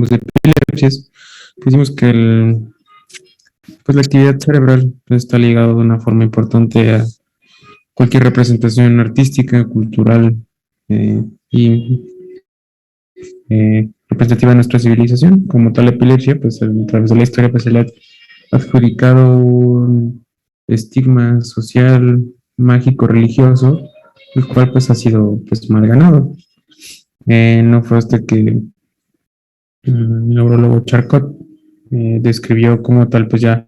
hablamos de epilepsias, decimos que pues la actividad cerebral está ligada de una forma importante a cualquier representación artística, cultural y representativa de nuestra civilización. Como tal, la epilepsia, pues a través de la historia, pues se le ha adjudicado un estigma social, mágico, religioso, el cual pues ha sido pues mal ganado. No fue hasta que el neurólogo Charcot describió como tal pues ya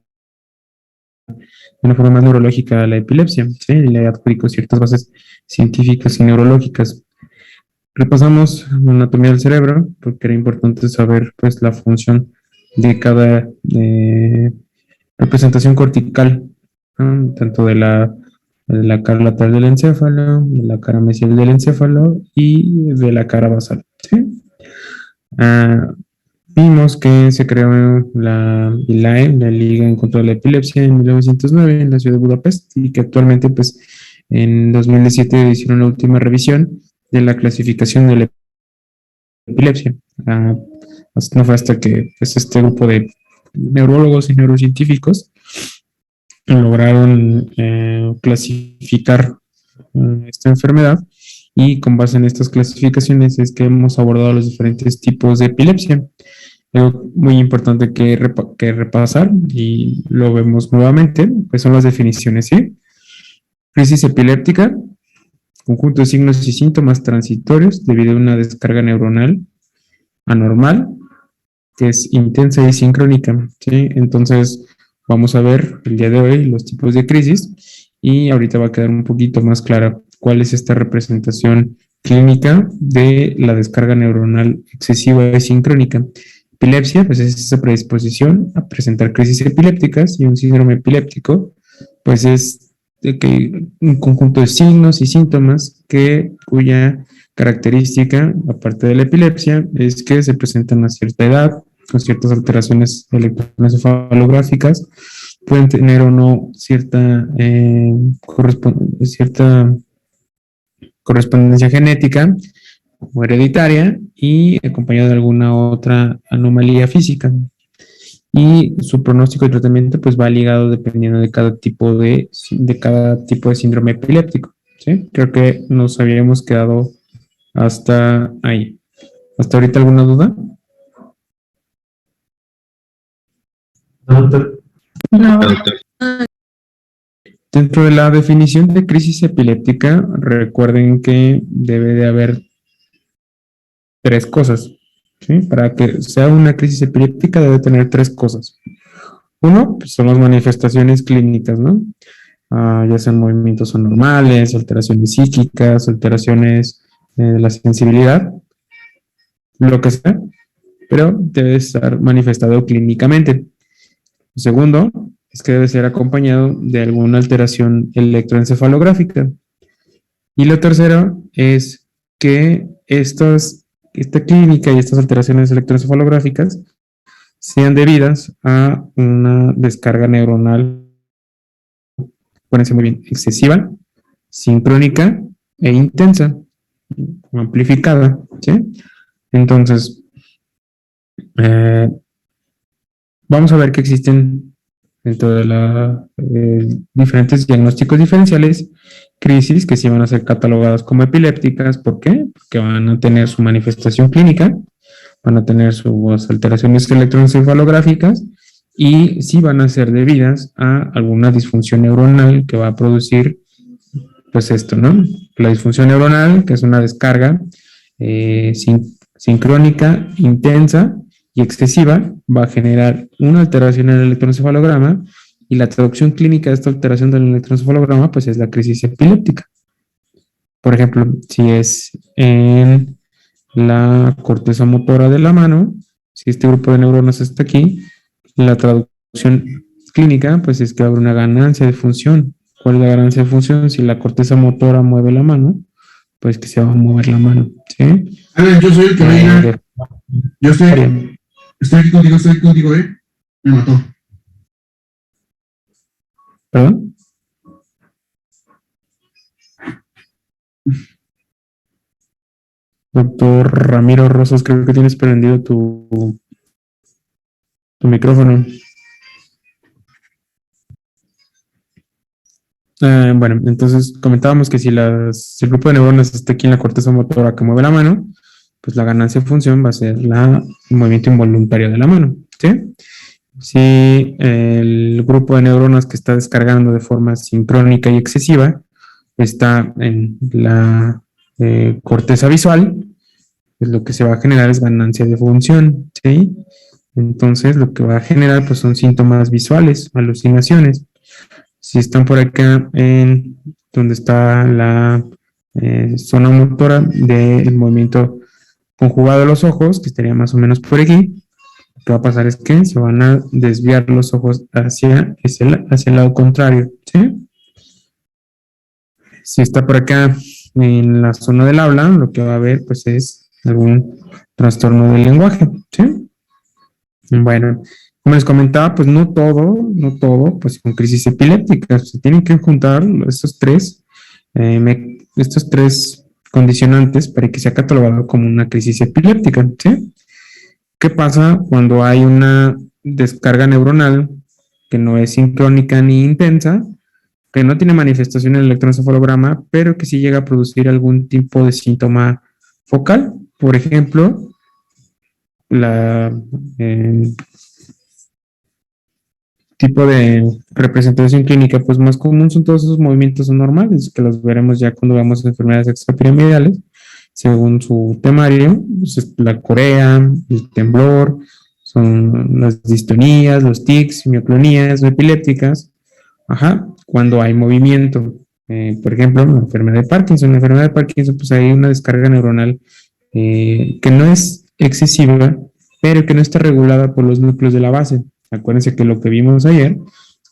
de una forma más neurológica la epilepsia, ¿sí? Y le adjudicó ciertas bases científicas y neurológicas. Repasamos la anatomía del cerebro porque era importante saber pues la función de cada representación cortical, ¿no? Tanto de la cara lateral del encéfalo, de la cara mesial del encéfalo y de la cara basal, ¿sí? Ah, vimos que se creó la ILAE, la Liga en contra de la Epilepsia, en 1909 en la ciudad de Budapest y que actualmente pues en 2017 hicieron la última revisión de la clasificación de la epilepsia. No fue hasta que pues, este grupo de neurólogos y neurocientíficos lograron clasificar esta enfermedad y con base en estas clasificaciones es que hemos abordado los diferentes tipos de epilepsia. Algo muy importante que repasar y lo vemos nuevamente, pues son las definiciones, ¿sí? Crisis epiléptica, conjunto de signos y síntomas transitorios debido a una descarga neuronal anormal que es intensa y sincrónica, ¿sí? Entonces, vamos a ver el día de hoy los tipos de crisis y ahorita va a quedar un poquito más clara cuál es esta representación clínica de la descarga neuronal excesiva y sincrónica. Epilepsia, pues es esa predisposición a presentar crisis epilépticas y un síndrome epiléptico, pues es de que un conjunto de signos y síntomas cuya característica, aparte de la epilepsia, es que se presentan a cierta edad, con ciertas alteraciones electroencefalográficas, pueden tener o no cierta correspondencia genética o hereditaria y acompañada de alguna otra anomalía física. Y su pronóstico y tratamiento pues va ligado dependiendo de cada tipo de síndrome epiléptico, ¿sí? Creo que nos habíamos quedado hasta ahí. ¿Hasta ahorita alguna duda? No. Dentro de la definición de crisis epiléptica, recuerden que debe de haber tres cosas, ¿sí? Para que sea una crisis epiléptica debe tener tres cosas. Uno, pues son las manifestaciones clínicas, ¿no? Ya sean movimientos anormales, alteraciones psíquicas, alteraciones de la sensibilidad, lo que sea, pero debe estar manifestado clínicamente. Segundo, es que debe ser acompañado de alguna alteración electroencefalográfica. Y lo tercero es que esta clínica y estas alteraciones electroencefalográficas sean debidas a una descarga neuronal, acuérdense muy bien, excesiva, sincrónica e intensa, o amplificada, ¿sí? Entonces, vamos a ver que existen dentro de diferentes diagnósticos diferenciales, crisis que sí van a ser catalogadas como epilépticas. ¿Por qué? Porque van a tener su manifestación clínica, van a tener sus alteraciones electroencefalográficas y sí van a ser debidas a alguna disfunción neuronal que va a producir, pues esto, ¿no? La disfunción neuronal, que es una descarga sincrónica, intensa y excesiva, va a generar una alteración en el electroencefalograma y la traducción clínica de esta alteración del electroencefalograma pues es la crisis epiléptica. Por ejemplo, si es en la corteza motora de la mano, si este grupo de neuronas está aquí, la traducción clínica pues es que habrá una ganancia de función. ¿Cuál es la ganancia de función? Si la corteza motora mueve la mano, pues que se va a mover la mano, ¿sí? Yo soy el que venga. Yo estoy aquí contigo, Me mató. ¿Perdón? Doctor Ramiro Rosas, creo que tienes prendido tu Tu micrófono. Bueno, entonces comentábamos que si el grupo de neuronas está aquí en la corteza motora que mueve la mano, pues la ganancia de función va a ser el movimiento involuntario de la mano, ¿sí? Si el grupo de neuronas que está descargando de forma sincrónica y excesiva está en la corteza visual, pues lo que se va a generar es ganancia de función, ¿sí? Entonces lo que va a generar pues son síntomas visuales, alucinaciones. Si están por acá en donde está la zona motora del movimiento conjugado de los ojos, que estaría más o menos por aquí, lo que va a pasar es que se van a desviar los ojos hacia el lado contrario, ¿sí? Si está por acá en la zona del habla, lo que va a haber pues es algún trastorno del lenguaje, ¿sí? Bueno, como les comentaba, pues no todo, pues con crisis epilépticas. Se tienen que juntar estos tres condicionantes para que sea catalogado como una crisis epiléptica, ¿sí? ¿Qué pasa cuando hay una descarga neuronal que no es sincrónica ni intensa, que no tiene manifestación en el electroencefalograma, pero que sí llega a producir algún tipo de síntoma focal? Por ejemplo, la tipo de representación clínica pues más común son todos esos movimientos normales, que los veremos ya cuando veamos enfermedades extrapiramidales, según su temario, pues es la corea, el temblor, son las distonías, los tics, mioclonías o epilépticas, cuando hay movimiento. Por ejemplo, la enfermedad de Parkinson, pues hay una descarga neuronal que no es excesiva, pero que no está regulada por los núcleos de la base. Acuérdense que lo que vimos ayer,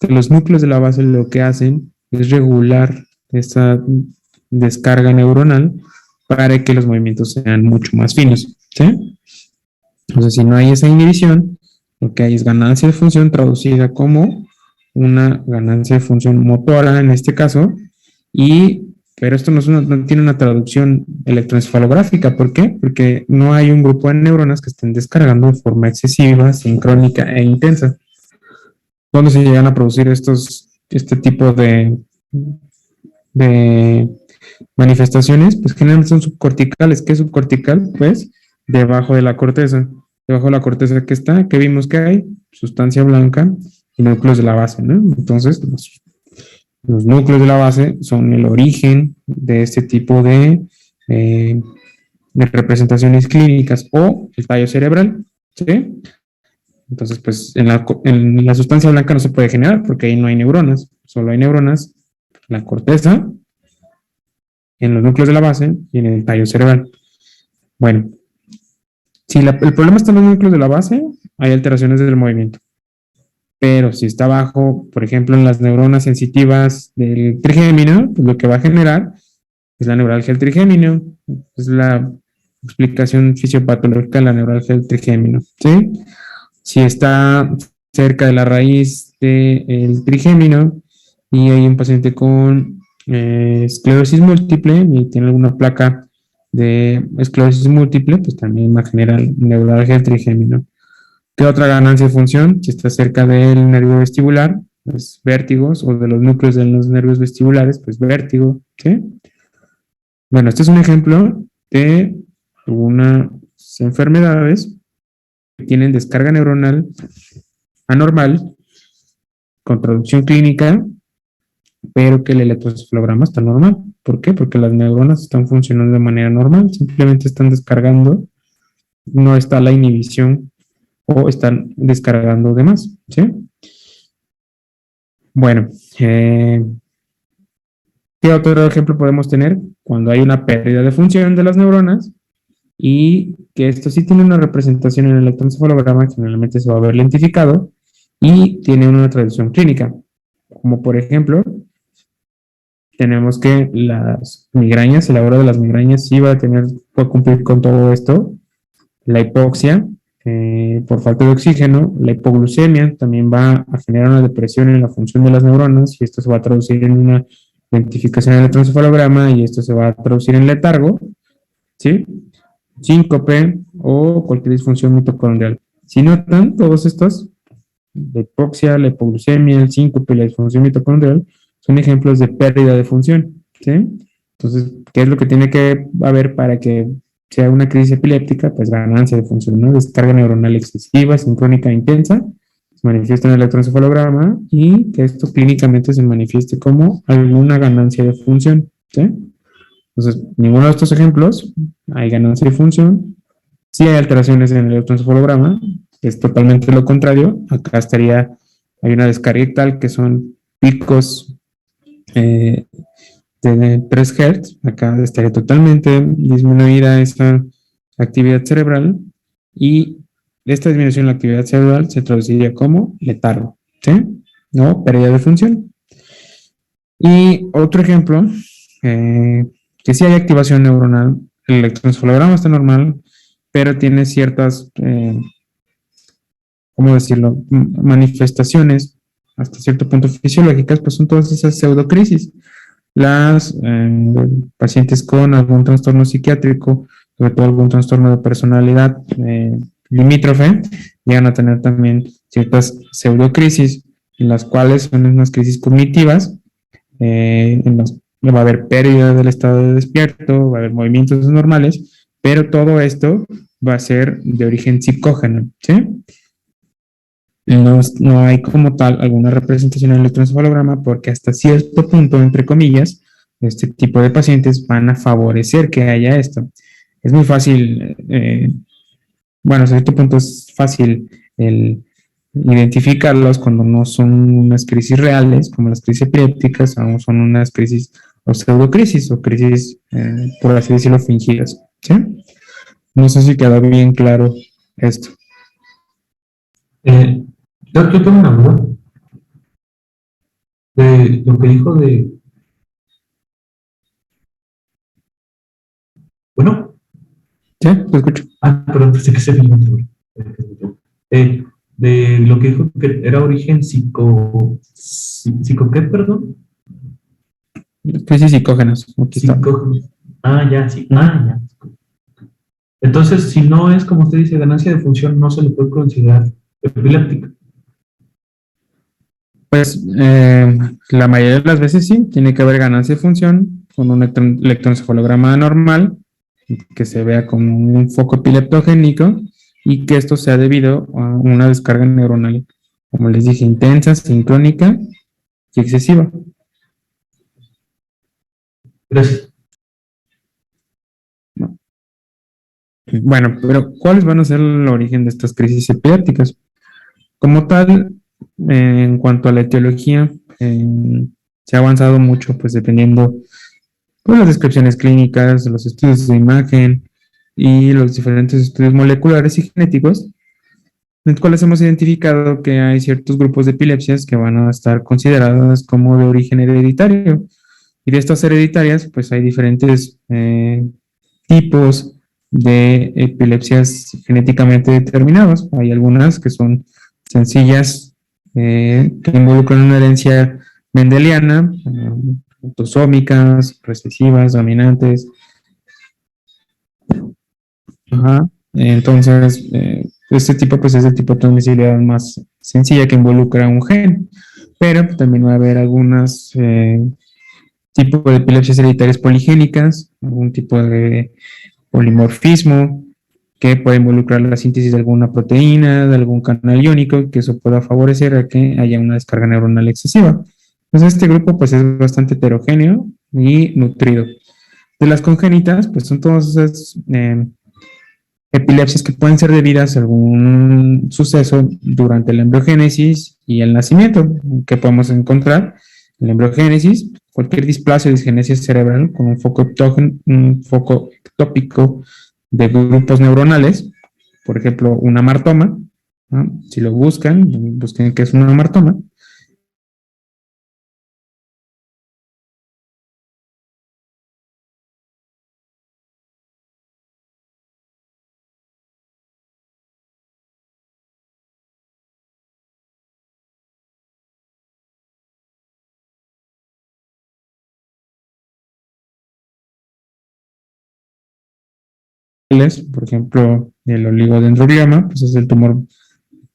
que los núcleos de la base lo que hacen es regular esa descarga neuronal para que los movimientos sean mucho más finos, ¿sí? Entonces, si no hay esa inhibición, lo que hay es ganancia de función traducida como una ganancia de función motora en este caso, pero esto no tiene una traducción electroencefalográfica. ¿Por qué? Porque no hay un grupo de neuronas que estén descargando de forma excesiva, sincrónica e intensa. ¿Dónde se llegan a producir este tipo de manifestaciones? Pues generalmente son subcorticales. ¿Qué es subcortical? Pues debajo de la corteza. Debajo de la corteza, ¿qué vimos que hay? Sustancia blanca y núcleos de la base, ¿no? Entonces, los núcleos de la base son el origen de este tipo de representaciones clínicas, o el tallo cerebral, ¿sí? Entonces, pues en la sustancia blanca no se puede generar porque ahí no hay neuronas, solo hay neuronas en la corteza, en los núcleos de la base y en el tallo cerebral. Bueno, si el problema está en los núcleos de la base, hay alteraciones del movimiento. Pero si está abajo, por ejemplo, en las neuronas sensitivas del trigémino, pues lo que va a generar es la neuralgia del trigémino. Es la explicación fisiopatológica de la neuralgia del trigémino, ¿sí? Si está cerca de la raíz del trigémino y hay un paciente con esclerosis múltiple y tiene alguna placa de esclerosis múltiple, pues también va a generar neuralgia del trigémino. ¿Qué otra ganancia de función? Si está cerca del nervio vestibular, pues vértigos, o de los núcleos de los nervios vestibulares, pues vértigo, ¿sí? Bueno, este es un ejemplo de algunas enfermedades que tienen descarga neuronal anormal con traducción clínica, pero que el electroencefalograma está normal. ¿Por qué? Porque las neuronas están funcionando de manera normal, simplemente están descargando, no está la inhibición o están descargando de más, ¿sí? Bueno, ¿qué otro ejemplo podemos tener? Cuando hay una pérdida de función de las neuronas y que esto sí tiene una representación en el electroencefalograma, generalmente se va a ver lentificado y tiene una traducción clínica, como por ejemplo, tenemos que las migrañas, el labor de las migrañas sí va a cumplir con todo esto, la hipoxia, por falta de oxígeno, la hipoglucemia también va a generar una depresión en la función de las neuronas y esto se va a traducir en una lentificación del electroencefalograma y esto se va a traducir en letargo, ¿sí? Síncope o cualquier disfunción mitocondrial. Si notan, todos estos la hipoxia, la hipoglucemia, el síncope y la disfunción mitocondrial son ejemplos de pérdida de función, ¿sí? Entonces, ¿qué es lo que tiene que haber para que sea una crisis epiléptica? Pues ganancia de función, ¿no? Descarga neuronal excesiva, sincrónica e intensa, se manifiesta en el electroencefalograma y que esto clínicamente se manifieste como alguna ganancia de función, ¿sí? Entonces, ninguno de estos ejemplos hay ganancia de función. Si hay alteraciones en el electroencefalograma, es totalmente lo contrario. Acá hay una descarga ictal que son picos eh, de 3 Hz. Acá estaría totalmente disminuida esa actividad cerebral y esta disminución de la actividad cerebral se traduciría como letargo, ¿sí? ¿No? Pérdida de función. Y otro ejemplo, que sí hay activación neuronal, el electroencefalograma está normal, pero tiene ciertas, ¿cómo decirlo?, manifestaciones hasta cierto punto fisiológicas, pues son todas esas pseudocrisis. Las pacientes con algún trastorno psiquiátrico, sobre todo algún trastorno de personalidad limítrofe, llegan a tener también ciertas pseudocrisis, en las cuales son unas crisis cognitivas, en las que va a haber pérdida del estado de despierto, va a haber movimientos normales, pero todo esto va a ser de origen psicógeno, ¿sí? No hay como tal alguna representación en el electroencefalograma porque hasta cierto punto, entre comillas, este tipo de pacientes van a favorecer que haya esto. Es muy fácil, bueno, a cierto punto es fácil el identificarlos cuando no son unas crisis reales, como las crisis epilépticas, o son unas crisis o pseudocrisis o crisis, por así decirlo, fingidas. ¿Sí? No sé si queda bien claro esto. Yo tengo una duda de lo que dijo de. Bueno, ¿Sí? ¿Te escucho? perdón, pensé que se me iba a entrar. De lo que dijo que era origen ¿Psico qué, perdón? Crisis psicógenas. Aquí está. Ya, sí. Ya. Entonces, si no es como usted dice, ganancia de función, no se le puede considerar epiléptica. Pues la mayoría de las veces sí, tiene que haber ganancia de función con un electroencefalograma normal que se vea como un foco epileptogénico y que esto sea debido a una descarga neuronal, como les dije, intensa, sincrónica y excesiva. Gracias. Bueno, pero ¿cuáles van a ser el origen de estas crisis epilépticas? Como tal, en cuanto a la etiología, se ha avanzado mucho, pues dependiendo de las descripciones clínicas, los estudios de imagen y los diferentes estudios moleculares y genéticos, en los cuales hemos identificado que hay ciertos grupos de epilepsias que van a estar consideradas como de origen hereditario. Y de estas hereditarias, pues hay diferentes tipos de epilepsias genéticamente determinadas. Hay algunas que son sencillas, que involucran una herencia mendeliana, autosómicas, recesivas, dominantes. Ajá. Entonces, este tipo, pues es el tipo de transmisibilidad más sencilla que involucra un gen, pero también va a haber algunas tipos de epilepsias hereditarias poligénicas, algún tipo de polimorfismo que puede involucrar la síntesis de alguna proteína, de algún canal iónico, que eso pueda favorecer a que haya una descarga neuronal excesiva. Entonces, este grupo pues es bastante heterogéneo y nutrido. De las congénitas, pues son todas esas epilepsias que pueden ser debidas a algún suceso durante la embriogénesis y el nacimiento, que podemos encontrar en la embriogénesis, cualquier displasia o disgenesia cerebral con un foco ectópico de grupos neuronales, por ejemplo, un amartoma, ¿no? Si lo busquen qué es un amartoma. Por ejemplo, el oligodendroglioma, pues es el tumor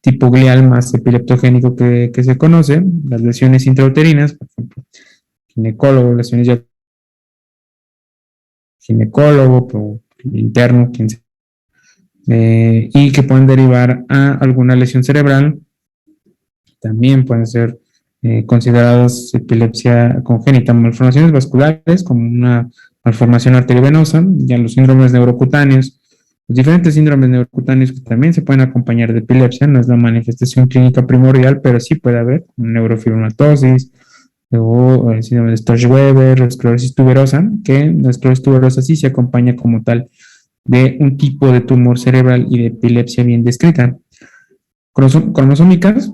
tipo glial más epileptogénico que se conoce, las lesiones intrauterinas, por ejemplo, ginecólogo, lesiones ya ginecólogo, interno, quien sea, y que pueden derivar a alguna lesión cerebral, también pueden ser consideradas epilepsia congénita, malformaciones vasculares, como una malformación arteriovenosa, ya los síndromes neurocutáneos, los diferentes síndromes neurocutáneos que también se pueden acompañar de epilepsia, no es la manifestación clínica primordial, pero sí puede haber neurofibromatosis, o el síndrome de Sturge-Weber, esclerosis tuberosa, que la esclerosis tuberosa sí se acompaña como tal de un tipo de tumor cerebral y de epilepsia bien descrita. Cromosómicas,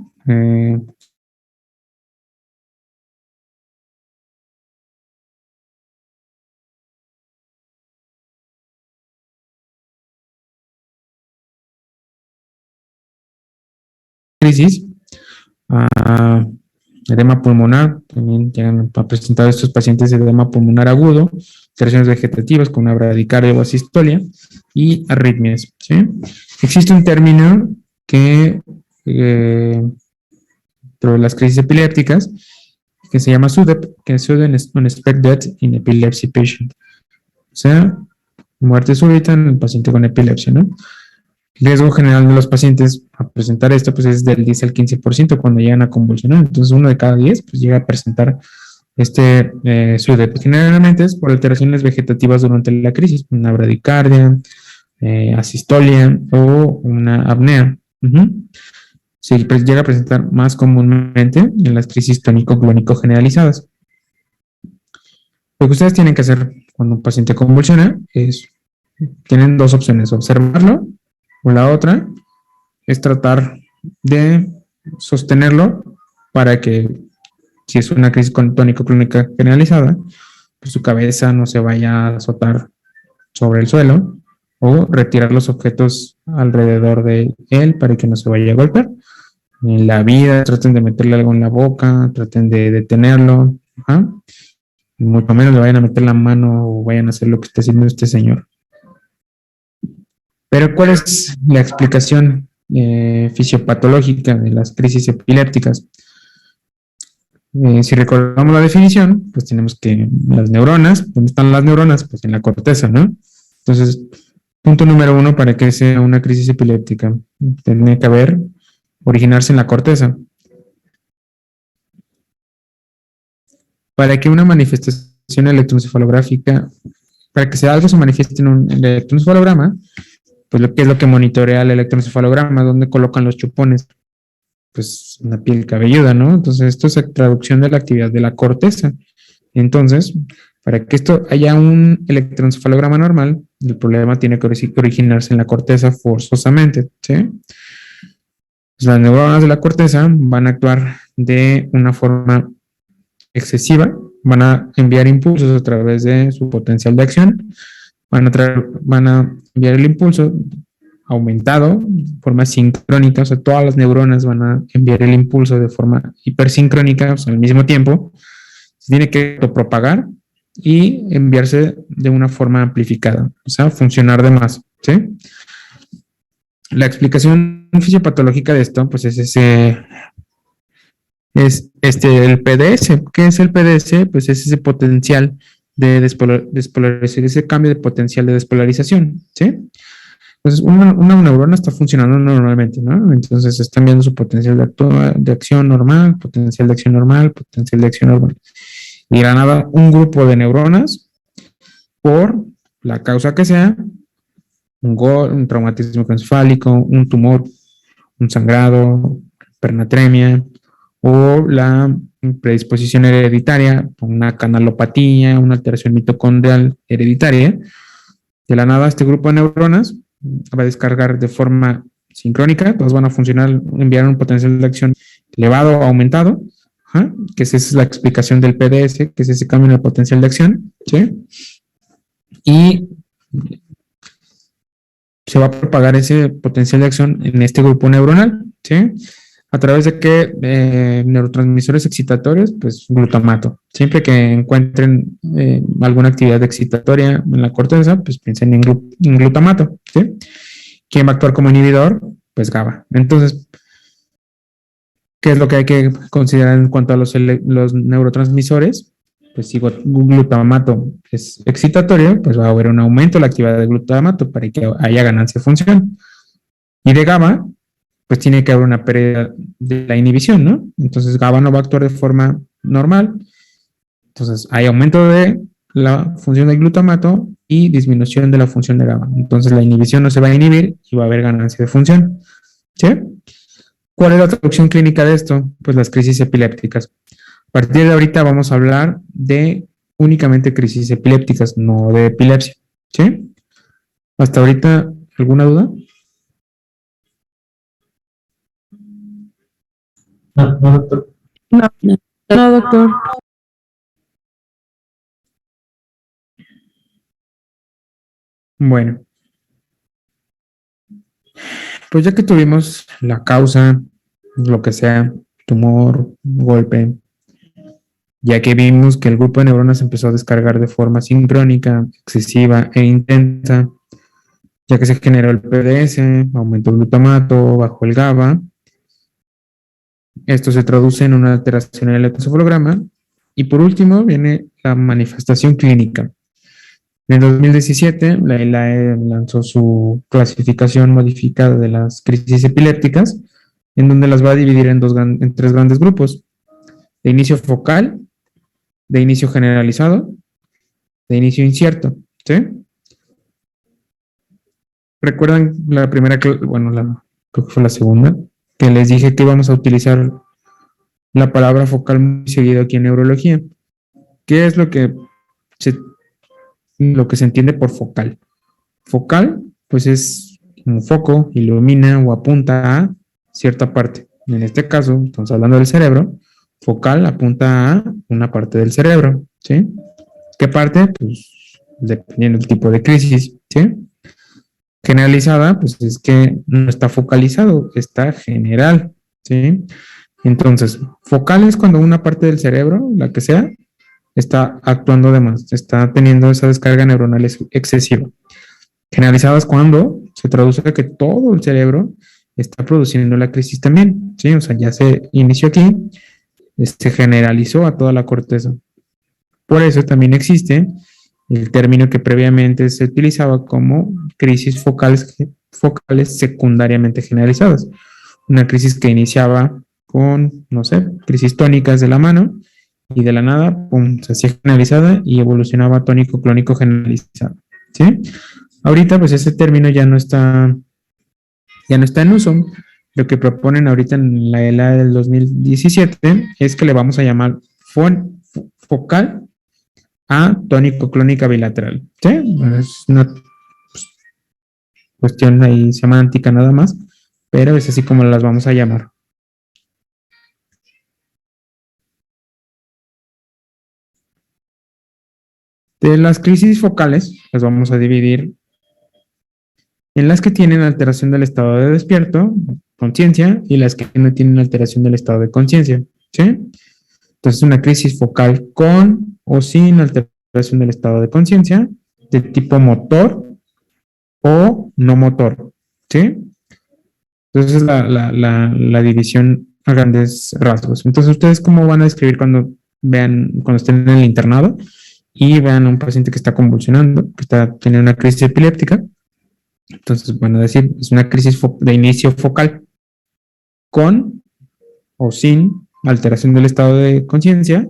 crisis, edema pulmonar, también llegan a presentar estos pacientes edema pulmonar agudo, alteraciones vegetativas con una bradicardia o asistolia y arritmias. ¿Sí? Existe un término que dentro de las crisis epilépticas que se llama SUDEP, que es Sudden Unexpected Death in Epilepsy Patient. O sea, muerte súbita en el paciente con epilepsia, ¿no? El riesgo general de los pacientes a presentar esto pues es del 10 al 15% cuando llegan a convulsionar. Entonces, 1 de cada 10 pues, llega a presentar SUDEP. Generalmente es por alteraciones vegetativas durante la crisis, una bradicardia, asistolia o una apnea. Se llega a presentar más comúnmente en las crisis tónico-clónico generalizadas. Lo que ustedes tienen que hacer cuando un paciente convulsiona es, tienen dos opciones, observarlo, o la otra es tratar de sostenerlo para que, si es una crisis tónico-clónica generalizada, pues su cabeza no se vaya a azotar sobre el suelo, o retirar los objetos alrededor de él para que no se vaya a golpear. En la vida, traten de meterle algo en la boca, traten de detenerlo, mucho menos le vayan a meter la mano o vayan a hacer lo que está haciendo este señor. Pero ¿cuál es la explicación fisiopatológica de las crisis epilépticas? Si recordamos la definición, pues tenemos que las neuronas, ¿dónde están las neuronas? Pues en la corteza, ¿no? Entonces, punto número 1 para que sea una crisis epiléptica, tiene que originarse en la corteza. Para que una manifestación electroencefalográfica, para que algo se manifieste en un electroencefalograma, pues lo que es lo que monitorea el electroencefalograma, ¿dónde colocan los chupones? Pues en la piel cabelluda, ¿no? Entonces esto es la traducción de la actividad de la corteza. Entonces, para que esto haya un electroencefalograma normal, el problema tiene que originarse en la corteza forzosamente, ¿sí? Pues las neuronas de la corteza van a actuar de una forma excesiva, van a enviar impulsos a través de su potencial de acción, van a enviar el impulso aumentado de forma sincrónica, o sea, todas las neuronas van a enviar el impulso de forma hipersincrónica, o sea, al mismo tiempo, se tiene que propagar y enviarse de una forma amplificada, o sea, funcionar de más, ¿sí? La explicación fisiopatológica de esto, pues es el PDS. ¿Qué es el PDS? Pues es ese potencial de despolarización, ese cambio de potencial de despolarización, ¿sí? Entonces, una neurona está funcionando normalmente, ¿no? Entonces, está enviando su potencial de acción normal, potencial de acción normal, potencial de acción normal. Y de la nada, un grupo de neuronas, por la causa que sea, un traumatismo encefálico, un tumor, un sangrado, hipernatremia, o la predisposición hereditaria, una canalopatía, una alteración mitocondrial hereditaria. De la nada, este grupo de neuronas va a descargar de forma sincrónica, todas van a funcionar, enviar un potencial de acción elevado o aumentado, que esa es la explicación del PDS, que es ese cambio en el potencial de acción, ¿sí? Y se va a propagar ese potencial de acción en este grupo neuronal, ¿sí? ¿A través de qué neurotransmisores excitatorios? Pues glutamato. Siempre que encuentren alguna actividad excitatoria en la corteza, pues piensen en glutamato, ¿sí? ¿Quién va a actuar como inhibidor? Pues GABA. Entonces, ¿Qué es lo que hay que considerar en cuanto a los neurotransmisores? Pues si glutamato es excitatorio, pues va a haber un aumento de la actividad de glutamato para que haya ganancia de función. Y de GABA, pues tiene que haber una pérdida de la inhibición, ¿no? Entonces GABA no va a actuar de forma normal. Entonces hay aumento de la función del glutamato y disminución de la función de GABA. Entonces la inhibición no se va a inhibir y va a haber ganancia de función. ¿Sí? ¿Cuál es la traducción clínica de esto? Pues las crisis epilépticas. A partir de ahorita vamos a hablar de únicamente crisis epilépticas, no de epilepsia. ¿Sí? Hasta ahorita, ¿alguna duda? No, no, doctor. No, doctor. Bueno, pues ya que tuvimos la causa, lo que sea, tumor, golpe, ya que vimos que el grupo de neuronas empezó a descargar de forma sincrónica, excesiva e intensa, ya que se generó el PDS, aumentó el glutamato, bajó el GABA. Esto se traduce en una alteración en el electroencefalograma. Y por último viene la manifestación clínica. En 2017, la ELAE lanzó su clasificación modificada de las crisis epilépticas, en donde las va a dividir en tres grandes grupos: de inicio focal, de inicio generalizado, de inicio incierto. ¿Sí? ¿Recuerdan la primera, bueno, creo que fue la segunda, que les dije que íbamos a utilizar la palabra focal muy seguido aquí en neurología? ¿Qué es lo que se entiende por focal? Focal, pues es un foco, ilumina o apunta a cierta parte. En este caso, estamos hablando del cerebro. Focal apunta a una parte del cerebro, ¿sí? ¿Qué parte? Pues dependiendo del tipo de crisis, ¿sí? Generalizada, pues es que no está focalizado, está general, ¿sí? Entonces, focal es cuando una parte del cerebro, la que sea, está actuando de más, está teniendo esa descarga neuronal excesiva. Generalizada es cuando se traduce a que todo el cerebro está produciendo la crisis también, ¿sí? O sea, ya se inició aquí, se generalizó a toda la corteza. Por eso también existe el término que previamente se utilizaba como crisis focales secundariamente generalizadas. Una crisis que iniciaba con, no sé, crisis tónicas de la mano y de la nada, pum, se hacía generalizada y evolucionaba a tónico-clónico generalizado, ¿sí? Ahorita, pues ese término ya no está en uso. Lo que proponen ahorita en la ELA del 2017 es que le vamos a llamar focal a tónico-clónica bilateral, ¿sí? Es una cuestión ahí semántica nada más, pero es así como las vamos a llamar. De las crisis focales, las vamos a dividir en las que tienen alteración del estado de despierto, conciencia, y las que no tienen alteración del estado de conciencia, ¿sí? Entonces, una crisis focal con o sin alteración del estado de conciencia, de tipo motor o no motor, ¿sí? Entonces, es la división a grandes rasgos. Entonces, ¿ustedes cómo van a describir cuando estén en el internado y vean a un paciente que está convulsionando, que está teniendo una crisis epiléptica? Entonces van a decir, es una crisis de inicio focal con o sin alteración del estado de conciencia,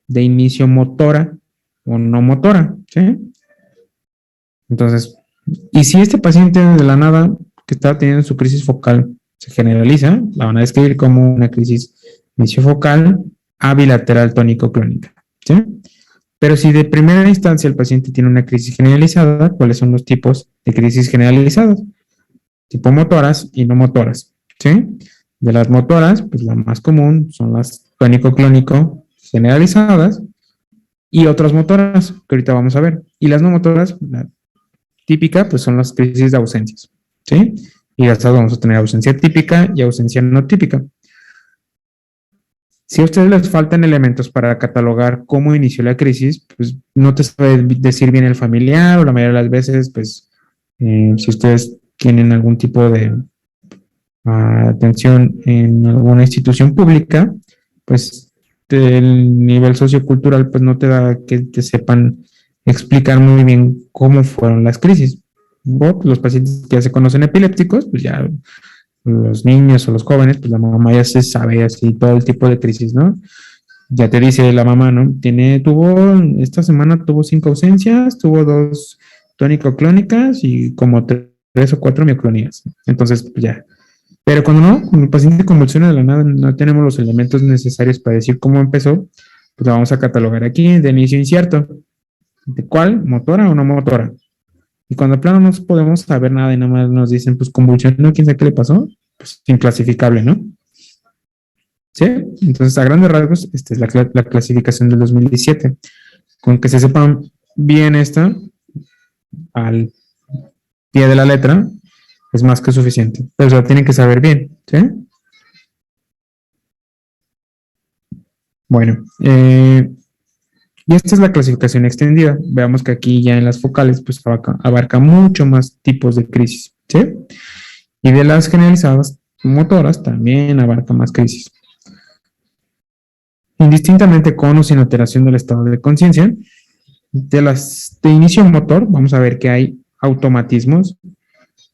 de inicio motora o no motora, ¿sí? Entonces, y si este paciente de la nada que está teniendo su crisis focal se generaliza, la van a describir como una crisis de inicio focal abilateral tónico-clónica, ¿sí? Pero si de primera instancia el paciente tiene una crisis generalizada, ¿cuáles son los tipos de crisis generalizadas? Tipo motoras y no motoras, ¿sí? De las motoras, pues la más común son las tónico-clónico generalizadas y otras motoras que ahorita vamos a ver. Y las no motoras, la típica, pues son las crisis de ausencias, ¿sí? Y estas vamos a tener ausencia típica y ausencia no típica. Si a ustedes les faltan elementos para catalogar cómo inició la crisis, pues no te sabe decir bien el familiar, o la mayoría de las veces, pues si ustedes tienen algún tipo de a atención en alguna institución pública, pues el nivel sociocultural pues no te da que te sepan explicar muy bien cómo fueron las crisis. Los pacientes que ya se conocen epilépticos, pues ya los niños o los jóvenes, pues la mamá ya se sabe así todo el tipo de crisis, ¿no? Ya te dice la mamá, ¿no? Esta semana tuvo 5 ausencias, tuvo 2 tónico-clónicas y como 3 o 4 mioclonías. Entonces, pues ya. Pero cuando el paciente convulsiona de la nada, no tenemos los elementos necesarios para decir cómo empezó, pues la vamos a catalogar aquí de inicio incierto. ¿De cuál? ¿Motora o no motora? Y cuando de plano no podemos saber nada y nada más nos dicen, pues convulsionó, quién sabe qué le pasó, pues inclasificable, ¿no? ¿Sí? Entonces, a grandes rasgos, esta es la clasificación del 2017. Con que se sepan bien esta, al pie de la letra, es más que suficiente. Pero se la tienen que saber bien, ¿sí? Bueno, y esta es la clasificación extendida. Veamos que aquí ya en las focales, pues abarca mucho más tipos de crisis, ¿sí? Y de las generalizadas motoras también abarca más crisis. Indistintamente con o sin alteración del estado de conciencia, de inicio motor, vamos a ver que hay automatismos,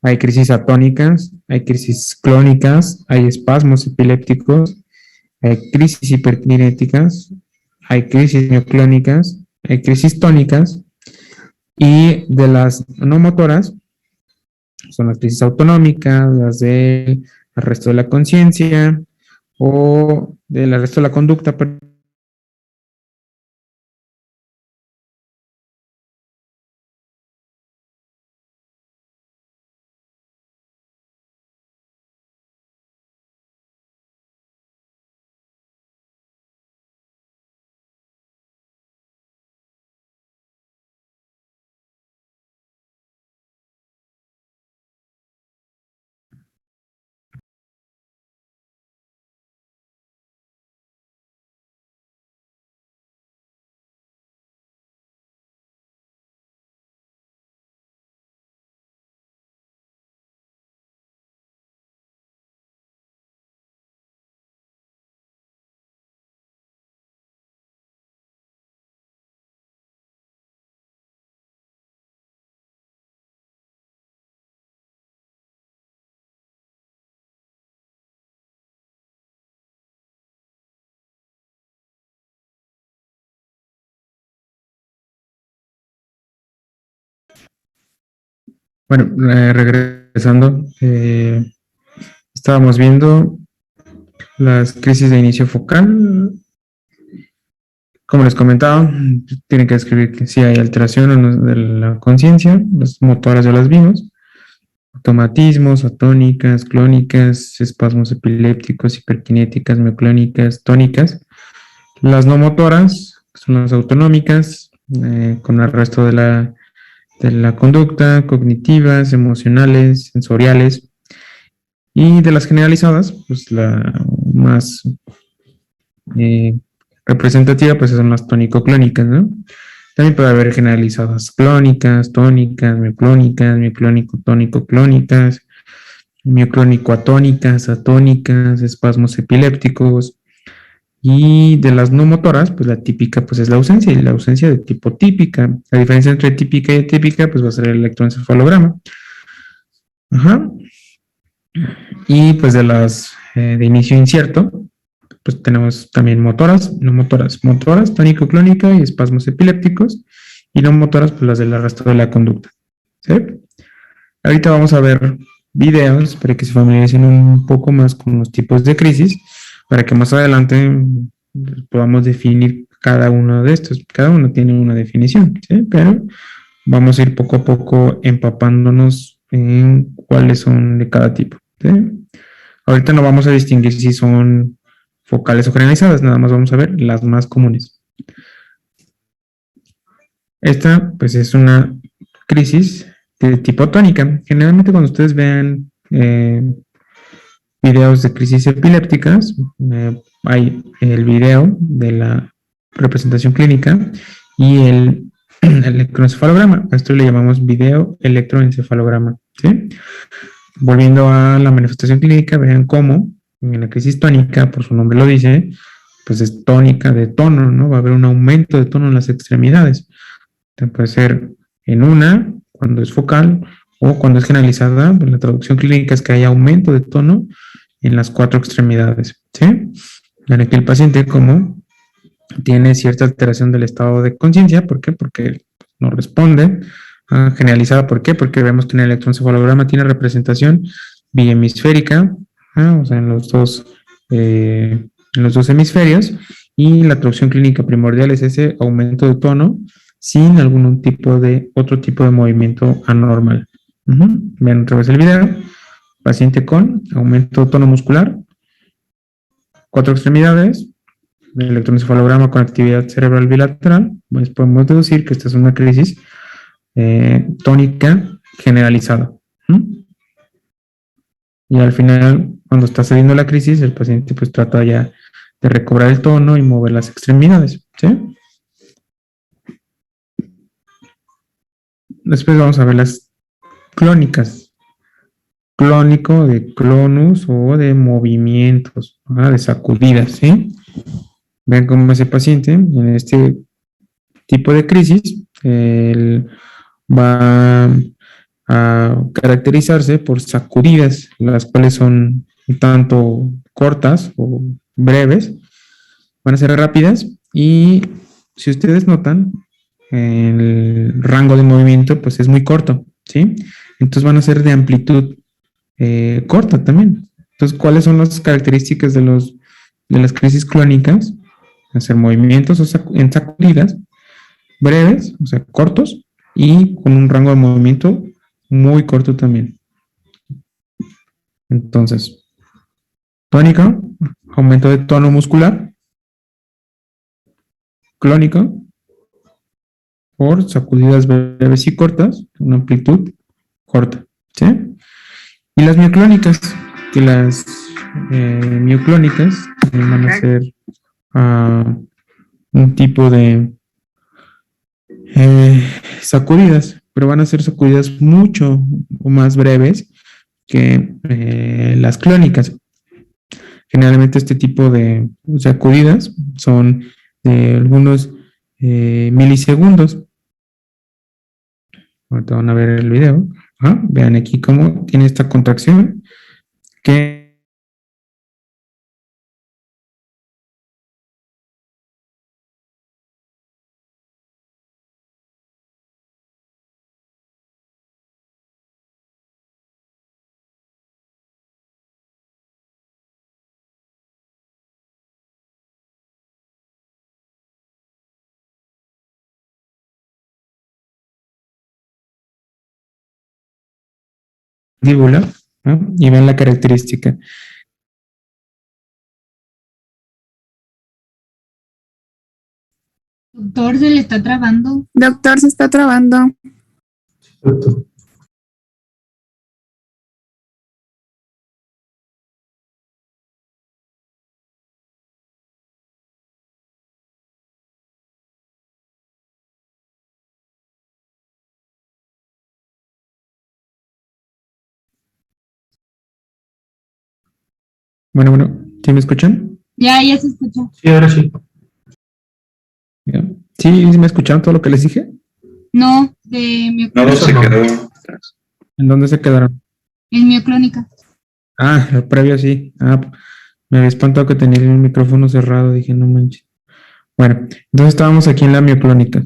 hay crisis atónicas, hay crisis clónicas, hay espasmos epilépticos, hay crisis hiperkinéticas, hay crisis mioclónicas, hay crisis tónicas, y de las no motoras son las crisis autonómicas, las del arresto de la conciencia o del arresto de la conducta. Bueno, regresando, estábamos viendo las crisis de inicio focal. Como les comentaba, tienen que describir que si hay alteración o no de la conciencia, las motoras ya las vimos, automatismos, atónicas, clónicas, espasmos epilépticos, hiperkinéticas, mioclónicas, tónicas. Las no motoras, que son las autonómicas, con arresto de la conducta, cognitivas, emocionales, sensoriales, y de las generalizadas, pues la más representativa, pues son las tónico-clónicas, ¿no? También puede haber generalizadas clónicas, tónicas, mioclónicas, mioclónico-tónico-clónicas, mioclónico-atónicas, atónicas, espasmos epilépticos. Y de las no motoras, pues la típica pues es la ausencia, y la ausencia de tipo típica. La diferencia entre típica y atípica pues va a ser el electroencefalograma. Ajá. Y pues de las de inicio incierto, pues tenemos también motoras, no motoras, motoras, tónico-clónica y espasmos epilépticos, y no motoras, pues las del arresto de la conducta. ¿Sí? Ahorita vamos a ver videos para que se familiaricen un poco más con los tipos de crisis, para que más adelante podamos definir cada uno de estos. Cada uno tiene una definición, ¿sí? Pero vamos a ir poco a poco empapándonos en cuáles son de cada tipo, ¿sí? Ahorita no vamos a distinguir si son focales o generalizadas, nada más vamos a ver las más comunes. Esta, pues, es una crisis de tipo tónica. Generalmente cuando ustedes vean videos de crisis epilépticas, hay el video de la representación clínica y el electroencefalograma. A esto le llamamos video electroencefalograma, ¿sí? volviendo a la manifestación clínica, vean cómo en la crisis tónica, por su nombre lo dice, pues es tónica de tono, ¿no? Va a haber un aumento de tono en las extremidades. Entonces, puede ser en una, cuando es focal, o cuando es generalizada, pues la traducción clínica es que hay aumento de tono en las 4 extremidades, ¿sí? En aquel paciente como tiene cierta alteración del estado de conciencia, ¿por qué? Porque no responde. Generalizada, ¿por qué? Porque vemos que en el electroencefalograma tiene representación bihemisférica, o sea, en los dos hemisferios, y la traducción clínica primordial es ese aumento de tono sin otro tipo de movimiento anormal. Vean otra vez el video. Paciente con aumento de tono muscular, 4 extremidades, el electroencefalograma con actividad cerebral bilateral, pues podemos deducir que esta es una crisis tónica generalizada. Y al final, cuando está cediendo la crisis, el paciente pues trata ya de recobrar el tono y mover las extremidades, ¿sí? Después vamos a ver las clónicas. Clónico de clonus o de movimientos, de sacudidas, ¿sí? Vean cómo ese paciente en este tipo de crisis él va a caracterizarse por sacudidas, las cuales son un tanto cortas o breves, van a ser rápidas y si ustedes notan, el rango de movimiento pues es muy corto, ¿sí? Entonces van a ser de amplitud corta también. Entonces, ¿cuáles son las características de las crisis clónicas? Hacer movimientos en sacudidas breves, o sea, cortos, y con un rango de movimiento muy corto también. Entonces, tónico, aumento de tono muscular, clónico, por sacudidas breves y cortas, una amplitud corta, ¿sí? Y las mioclónicas, que las mioclónicas van a ser un tipo de sacudidas, pero van a ser sacudidas mucho más breves que las clónicas. Generalmente este tipo de sacudidas son de algunos milisegundos. Ahorita van a ver el video. Vean aquí cómo tiene esta contracción que mandíbula, ¿no? Y ven la característica. Doctor, se le está trabando. Doctor, se está trabando. Doctor. Bueno, ¿sí me escuchan? Ya se escucha. Sí, ahora sí. ¿Ya? ¿Sí me escucharon todo lo que les dije? No, de No, mioclónica. se quedó. ¿En dónde se quedaron? En mioclónica. El previo sí. Me había espantado que tenía el micrófono cerrado, dije, no manches. Bueno, entonces estábamos aquí en la mioclónica.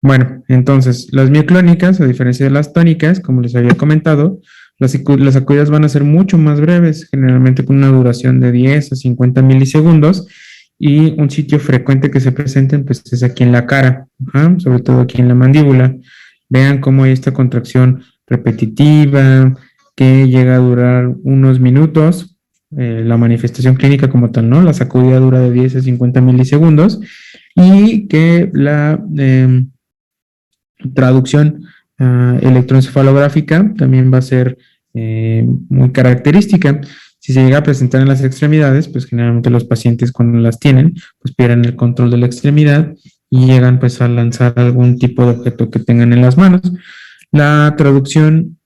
Bueno, entonces, las mioclónicas, a diferencia de las tónicas, como les había comentado, las sacudidas van a ser mucho más breves, generalmente con una duración de 10 a 50 milisegundos, y un sitio frecuente que se presenten, pues es aquí en la cara, sobre todo aquí en la mandíbula. Vean cómo hay esta contracción repetitiva, que llega a durar unos minutos, la manifestación clínica como tal, ¿no? La sacudida dura de 10 a 50 milisegundos, y que la traducción electroencefalográfica también va a ser muy característica. Si se llega a presentar en las extremidades, pues generalmente los pacientes cuando las tienen, pues pierden el control de la extremidad y llegan pues a lanzar algún tipo de objeto que tengan en las manos. La traducción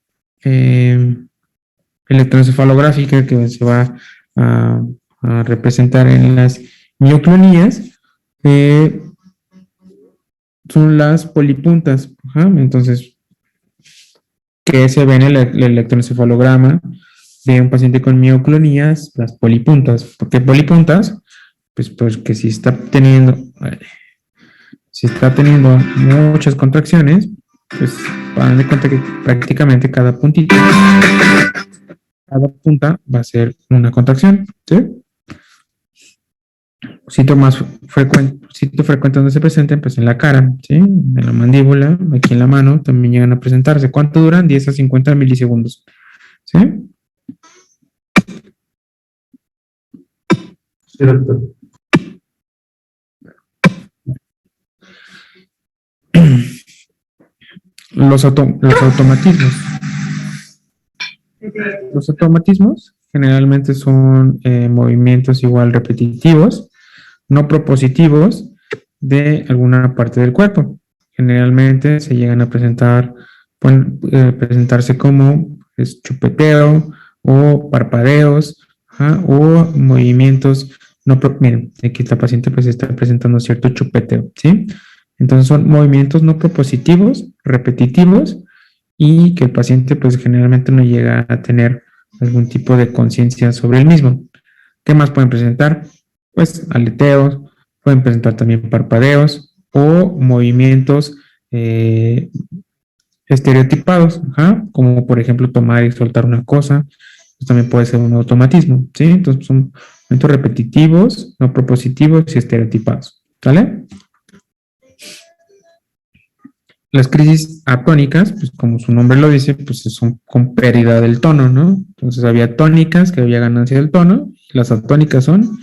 electroencefalográfica que se va a, a representar en las mioclonías son las polipuntas. Ajá. Entonces, ¿qué se ve en el electroencefalograma de un paciente con mioclonías? Las polipuntas. ¿Por qué polipuntas? Pues porque si está teniendo muchas contracciones, pues van de cuenta que prácticamente cada punta va a ser una contracción, ¿sí? Sitio frecuente donde se presentan, pues en la cara, ¿sí? En la mandíbula, aquí en la mano, también llegan a presentarse. ¿Cuánto duran? 10 a 50 milisegundos, ¿sí? Sí, doctor. Los automatismos. Los automatismos generalmente son movimientos igual repetitivos, no propositivos de alguna parte del cuerpo. Generalmente se llegan a pueden presentarse como chupeteo o parpadeos, o movimientos miren, aquí la paciente pues está presentando cierto chupeteo, ¿sí? Entonces son movimientos no propositivos, repetitivos, y que el paciente pues generalmente no llega a tener algún tipo de conciencia sobre el mismo. ¿Qué más pueden presentar? Pues aleteos, pueden presentar también parpadeos o movimientos estereotipados, como por ejemplo tomar y soltar una cosa. Pues también puede ser un automatismo, ¿sí? Entonces son movimientos repetitivos, no propositivos y estereotipados, ¿sale? Las crisis atónicas, pues como su nombre lo dice, pues son con pérdida del tono, ¿no? Entonces había tónicas, que había ganancia del tono, y las atónicas son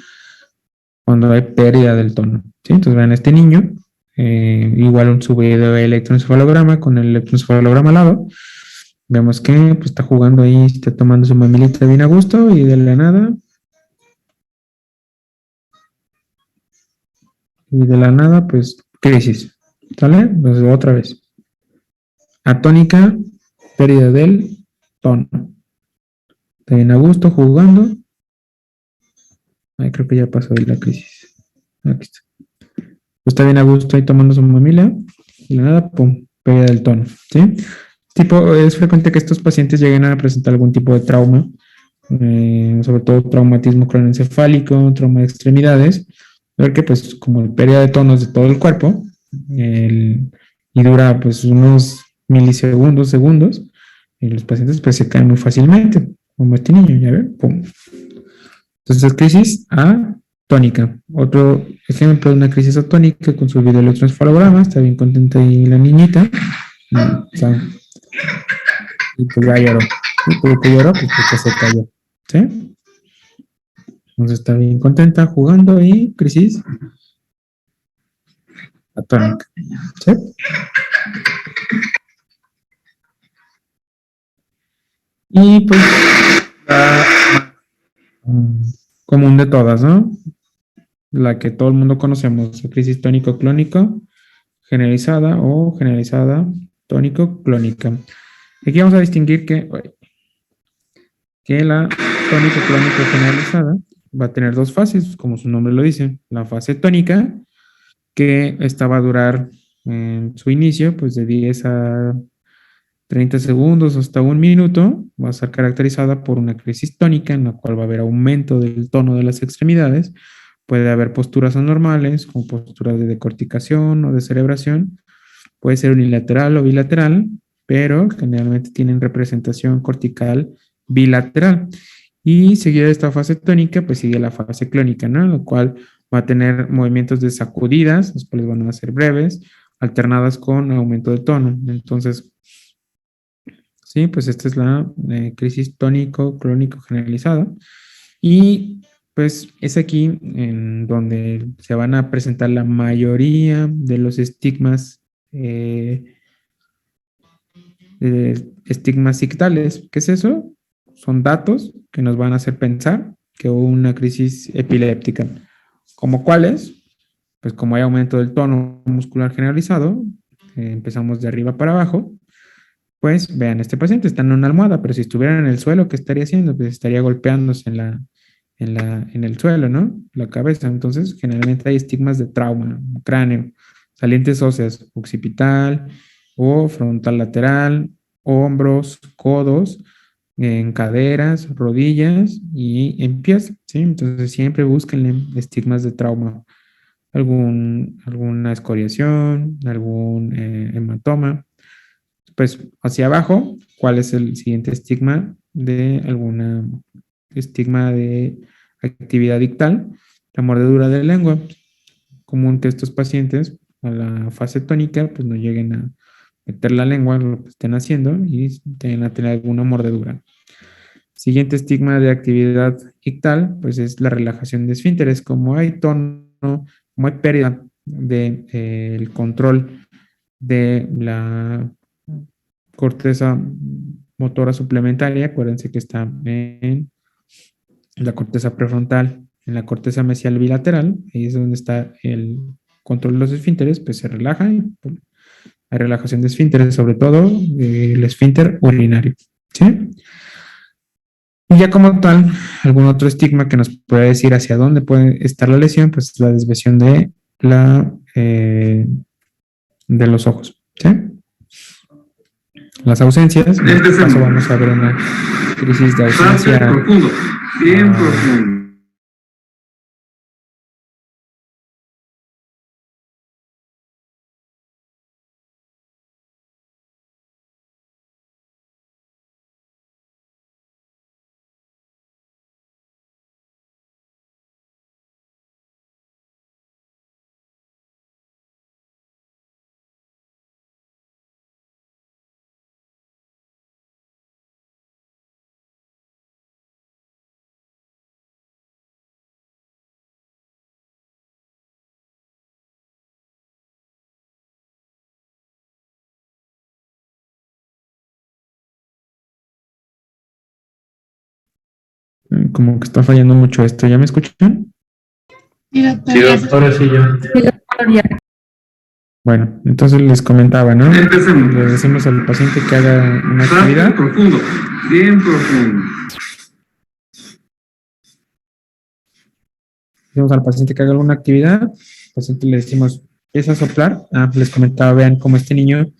cuando hay pérdida del tono, ¿sí? Entonces vean este niño, igual un subido de electroencefalograma con el electroencefalograma al lado, vemos que pues, está jugando ahí, está tomando su mamilita bien a gusto y de la nada, pues crisis, ¿sale? Entonces otra vez. Atónica, pérdida del tono. Está bien a gusto jugando. Ay, creo que ya pasó ahí la crisis. Aquí está. Está bien a gusto ahí tomando su mamila. Y la nada, pum, pérdida del tono. ¿Sí? Es frecuente que estos pacientes lleguen a presentar algún tipo de trauma, sobre todo traumatismo craneoencefálico, trauma de extremidades, porque pues como pérdida de tonos de todo el cuerpo, y dura pues unos milisegundos, segundos, y los pacientes pues se caen muy fácilmente, como este niño, ya ven, pum. Entonces, crisis atónica. Otro ejemplo de una crisis atónica con su videoelectroencefalograma, está bien contenta ahí la niñita, y pues ya lloró. Y por qué lloró, pues porque se cayó, ¿sí? Entonces está bien contenta jugando y crisis atónica, ¿sí? Y pues la común de todas, ¿no? La que todo el mundo conocemos, la crisis tónico-clónico generalizada o generalizada tónico-clónica. Aquí vamos a distinguir que la tónico-clónico generalizada va a tener dos fases, como su nombre lo dice. La fase tónica, que esta va a durar en su inicio, pues de 10 a 30 segundos hasta un minuto, va a ser caracterizada por una crisis tónica en la cual va a haber aumento del tono de las extremidades. Puede haber posturas anormales, como posturas de decorticación o de cerebración. Puede ser unilateral o bilateral, pero generalmente tienen representación cortical bilateral. Y seguida de esta fase tónica, pues sigue la fase clónica, ¿no? La cual va a tener movimientos de sacudidas, los cuales van a ser breves, alternadas con aumento de tono. Entonces, sí, pues esta es la crisis tónico-clónico generalizada. Y pues es aquí en donde se van a presentar la mayoría de los estigmas ictales. ¿Qué es eso? Son datos que nos van a hacer pensar que hubo una crisis epiléptica. ¿Como cuáles? pues como hay aumento del tono muscular generalizado, empezamos de arriba para abajo, pues vean, este paciente está en una almohada, pero si estuviera en el suelo, ¿qué estaría haciendo? Pues estaría golpeándose en el suelo, ¿no? La cabeza. Entonces, generalmente hay estigmas de trauma, cráneo, salientes óseas, occipital o frontal lateral, hombros, codos, en caderas, rodillas y en pies, ¿sí? Entonces, siempre busquen estigmas de trauma, alguna escoriación, algún hematoma. Pues hacia abajo, ¿cuál es el siguiente estigma de alguna estigma de actividad dictal? La mordedura de lengua. Común que estos pacientes a la fase tónica pues no lleguen a meter la lengua en lo que estén haciendo y tengan a tener alguna mordedura. Siguiente estigma de actividad ictal pues es la relajación de esfínteres. Como hay tono, como hay pérdida de, el control de la corteza motora suplementaria, acuérdense que está en la corteza prefrontal, en la corteza mesial bilateral, ahí es donde está el control de los esfínteres, pues se relajan, hay relajación de esfínteres, sobre todo el esfínter urinario, ¿sí? Y ya como tal, algún otro estigma que nos puede decir hacia dónde puede estar la lesión, pues es la desviación de los ojos, ¿sí? Las ausencias, en este caso vamos a ver una crisis de ausencia profundo, bien profundo. como que está fallando mucho esto. ¿Ya me escuchan? Sí, doctor. Sí, doctor, ahora sí ya. Sí, doctor, ya. Bueno, entonces les comentaba, ¿no? Empecemos. Le decimos al paciente que haga una actividad. Profundo, bien profundo. Decimos al paciente que haga alguna actividad. Al paciente le decimos, empieza a soplar. Les comentaba, vean cómo este niño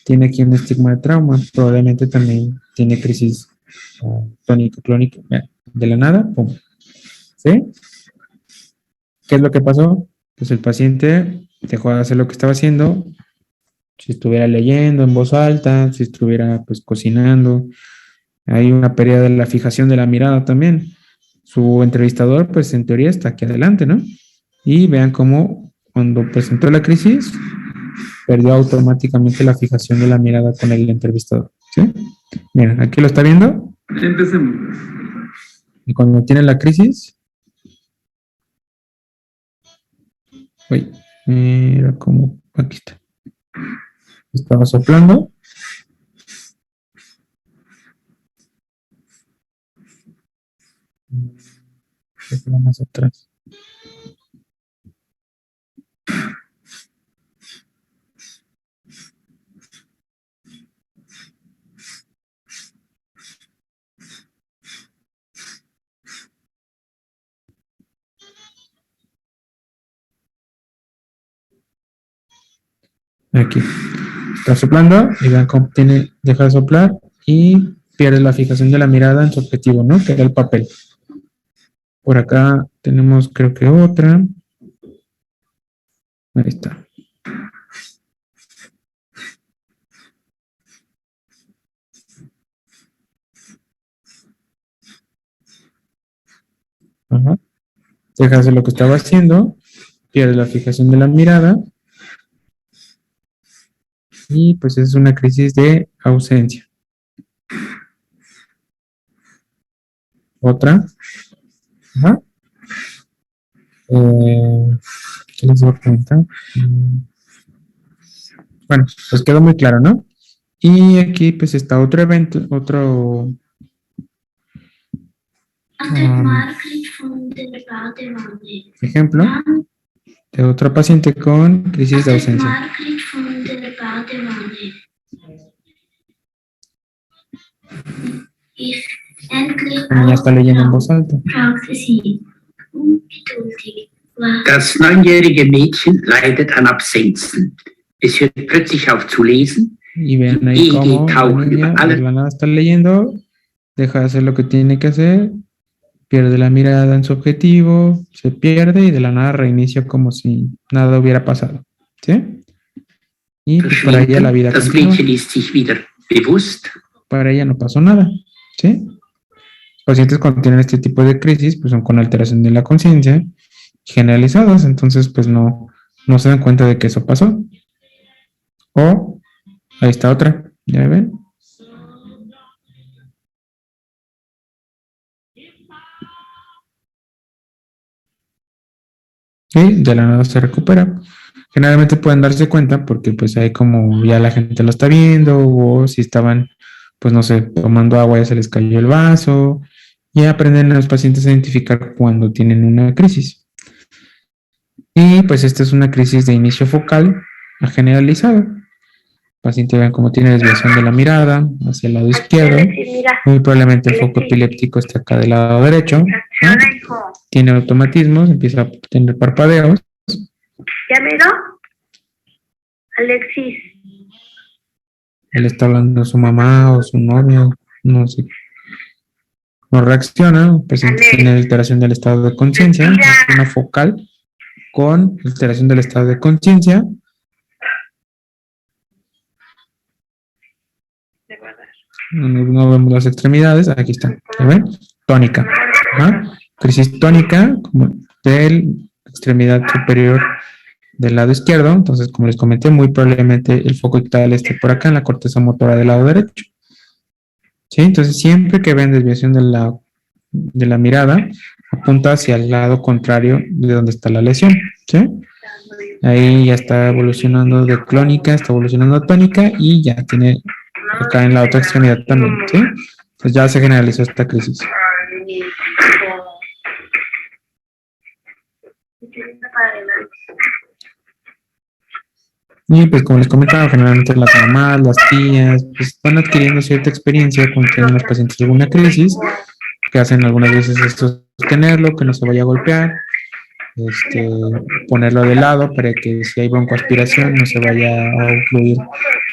tiene aquí un estigma de trauma. Probablemente también tiene crisis tónico-clónica. De la nada, pum. ¿Sí? ¿Qué es lo que pasó? Pues el paciente dejó de hacer lo que estaba haciendo. Si estuviera leyendo en voz alta, si estuviera pues cocinando. Hay una pérdida de la fijación de la mirada también. Su entrevistador, pues en teoría está aquí adelante, ¿no? Y vean cómo cuando presentó la crisis, perdió automáticamente la fijación de la mirada con el entrevistador, ¿sí? Miren, aquí lo está viendo. Empecemos. Y cuando tiene la crisis, uy, mira cómo, aquí está. Estaba soplando. Más atrás. Aquí. Está soplando y vean cómo tiene, deja de soplar y pierde la fijación de la mirada en su objetivo, ¿no? Que era el papel. Por acá tenemos, creo que otra. Ahí está. Ajá. Deja de hacer lo que estaba haciendo, pierde la fijación de la mirada y pues es una crisis de ausencia. Otra. Ajá. ¿Qué les voy a comentar? Bueno, pues quedó muy claro, ¿no? Y aquí pues está otro evento, otro ejemplo. de otra paciente con crisis de ausencia. Margriet von der Badewanne. Ist endlich La niña está leyendo en voz alta. fragte sie, ungeduldig. Was Das 9-jährige Mädchen leidet an Absenzen. Es hört plötzlich auf zu lesen. Y ven ahí cómo la niña de la nada está leyendo, deja de hacer lo que tiene que hacer, pierde la mirada en su objetivo, se pierde y de la nada reinicia como si nada hubiera pasado. ¿Sí? Y pues para ella la vida Das continúa. Mädchen ist sich wieder bewusst. Para ella no pasó nada. ¿Sí? Los pacientes cuando tienen este tipo de crisis pues son con alteración de la conciencia generalizadas, entonces pues no se dan cuenta de que eso pasó. O ahí está otra, ¿ya ven? Y de la nada se recupera. Generalmente pueden darse cuenta porque pues ahí como ya la gente lo está viendo o si estaban, pues no sé, tomando agua ya se les cayó el vaso y aprenden los pacientes a identificar cuando tienen una crisis. Y pues esta es una crisis de inicio focal a generalizada. El paciente vean cómo tiene desviación de la mirada hacia el lado izquierdo. Muy probablemente el foco epiléptico está acá del lado derecho, ¿no? Tiene automatismos, empieza a tener parpadeos. ¿Ya miró? Alexis. Él está hablando a su mamá o su novia, no sé. No reacciona, el paciente tiene alteración del estado de conciencia, es una focal con alteración del estado de conciencia. No vemos las extremidades, aquí está, ¿ya ven? Tónica. Ajá. Crisis tónica como de la extremidad superior del lado izquierdo, entonces como les comenté, muy probablemente el foco ictal esté por acá en la corteza motora del lado derecho. ¿Sí? Entonces siempre que ven desviación de la mirada, apunta hacia el lado contrario de donde está la lesión. ¿Sí? Ahí ya está evolucionando de clónica, está evolucionando a tónica y ya tiene acá en la otra extremidad también. ¿Sí? Entonces ya se generalizó esta crisis. Y pues como les comentaba, generalmente las mamás, las tías, pues van adquiriendo cierta experiencia cuando tienen los pacientes alguna crisis, que hacen algunas veces esto, sostenerlo, que no se vaya a golpear, ponerlo de lado para que si hay broncoaspiración no se vaya a ocluir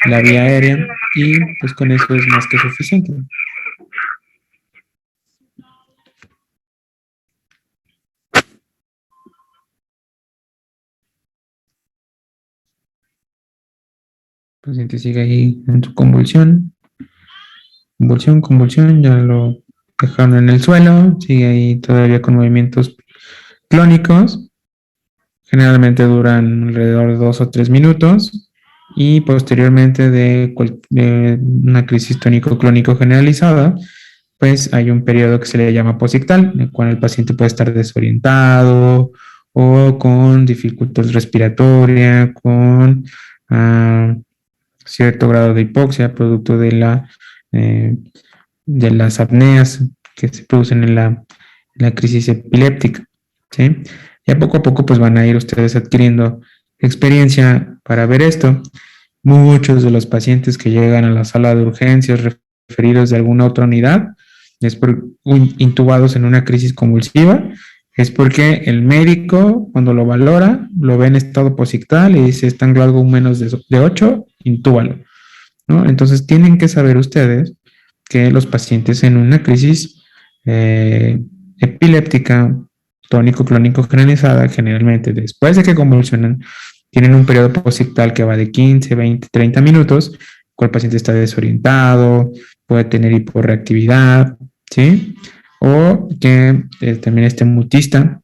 la vía aérea y pues con eso es más que suficiente. El paciente sigue ahí en su convulsión, ya lo dejaron en el suelo, sigue ahí todavía con movimientos clónicos, generalmente duran alrededor de 2 o 3 minutos y posteriormente de una crisis tónico-clónico generalizada, pues hay un periodo que se le llama posictal, en el cual el paciente puede estar desorientado o con dificultad respiratoria, con cierto grado de hipoxia, producto de las apneas que se producen en la crisis epiléptica, ¿sí? Y a poco pues van a ir ustedes adquiriendo experiencia para ver esto. Muchos de los pacientes que llegan a la sala de urgencias referidos de alguna otra unidad, intubados en una crisis convulsiva, es porque el médico, cuando lo valora, lo ve en estado posictal y dice, está en algo menos de 8, intúbalo, ¿no? Entonces tienen que saber ustedes que los pacientes en una crisis epiléptica, tónico-clónico generalizada, generalmente después de que convulsionan, tienen un periodo posictal que va de 15, 20, 30 minutos, cuando el paciente está desorientado, puede tener hiporreactividad, ¿sí? O que también esté mutista.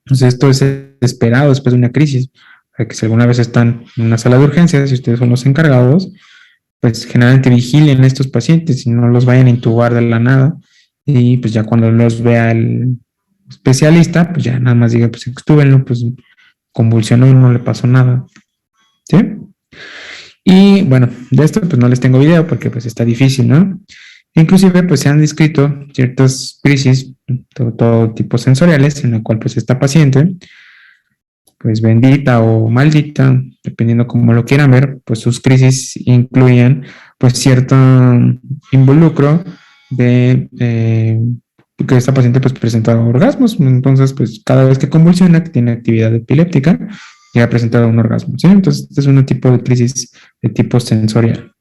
Entonces esto es esperado después de una crisis, para que si alguna vez están en una sala de urgencias, si ustedes son los encargados, pues generalmente vigilen a estos pacientes y no los vayan a intubar de la nada, y pues ya cuando los vea el especialista, pues ya nada más diga, pues extúbenlo, pues convulsionó, no le pasó nada, ¿sí? Y bueno, de esto pues no les tengo video porque pues está difícil, ¿no? Inclusive pues se han descrito ciertas crisis de todo tipo sensoriales en la cual pues esta paciente pues bendita o maldita, dependiendo cómo lo quieran ver, pues sus crisis incluían pues cierto involucro de que esta paciente pues presenta orgasmos. Entonces pues cada vez que convulsiona, que tiene actividad epiléptica, llega a presentar un orgasmo, ¿sí? Entonces este es un tipo de crisis de tipo sensorial.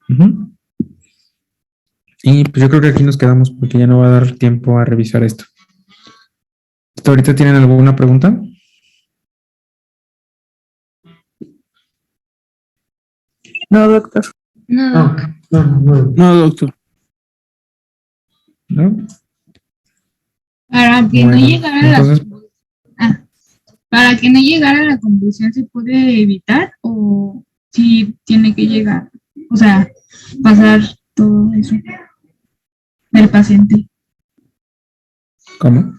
Y pues yo creo que aquí nos quedamos porque ya no va a dar tiempo a revisar esto. ¿Hasta ahorita tienen alguna pregunta? No, doctor. No, No, no. No, doctor. ¿No? para que no Bueno, llegara entonces, para que no llegara a la convulsión, ¿se puede evitar o sí tiene que llegar? O sea, pasar todo eso del paciente. ¿cómo?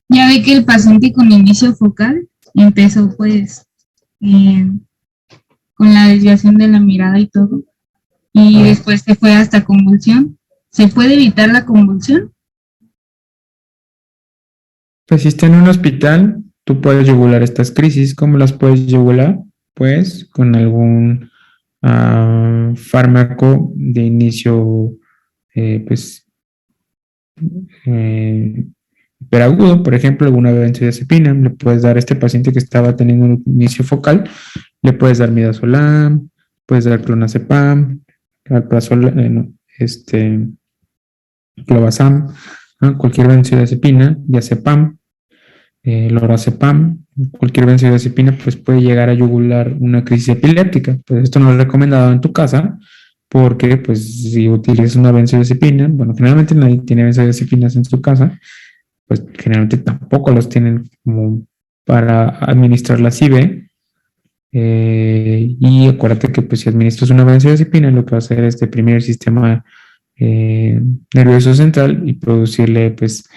Ya ve que el paciente con inicio focal empezó pues con la desviación de la mirada y todo, y después se fue hasta convulsión. ¿Se puede evitar la convulsión? Pues si está en un hospital, tú puedes yugular estas crisis. ¿Cómo las puedes yugular? Pues con algún fármaco de inicio, pues, hiperagudo, por ejemplo, alguna benzodiazepina. Le puedes dar a este paciente que estaba teniendo un inicio focal, le puedes dar midazolam, puedes dar clonazepam, alprazolam, clobazam, ¿no? Cualquier benzodiazepina, diazepam, lorazepam, cualquier benzodiazepina, pues puede llegar a yugular una crisis epiléptica. Pues esto no es recomendado en tu casa, porque pues si utilizas una benzodiazepina, bueno, generalmente nadie tiene benzodiazepinas en su casa, pues generalmente tampoco los tienen como para administrar la CIB. Y acuérdate que pues si administras una benzodiazepina, lo que va a hacer es deprimir el sistema nervioso central y producirle pues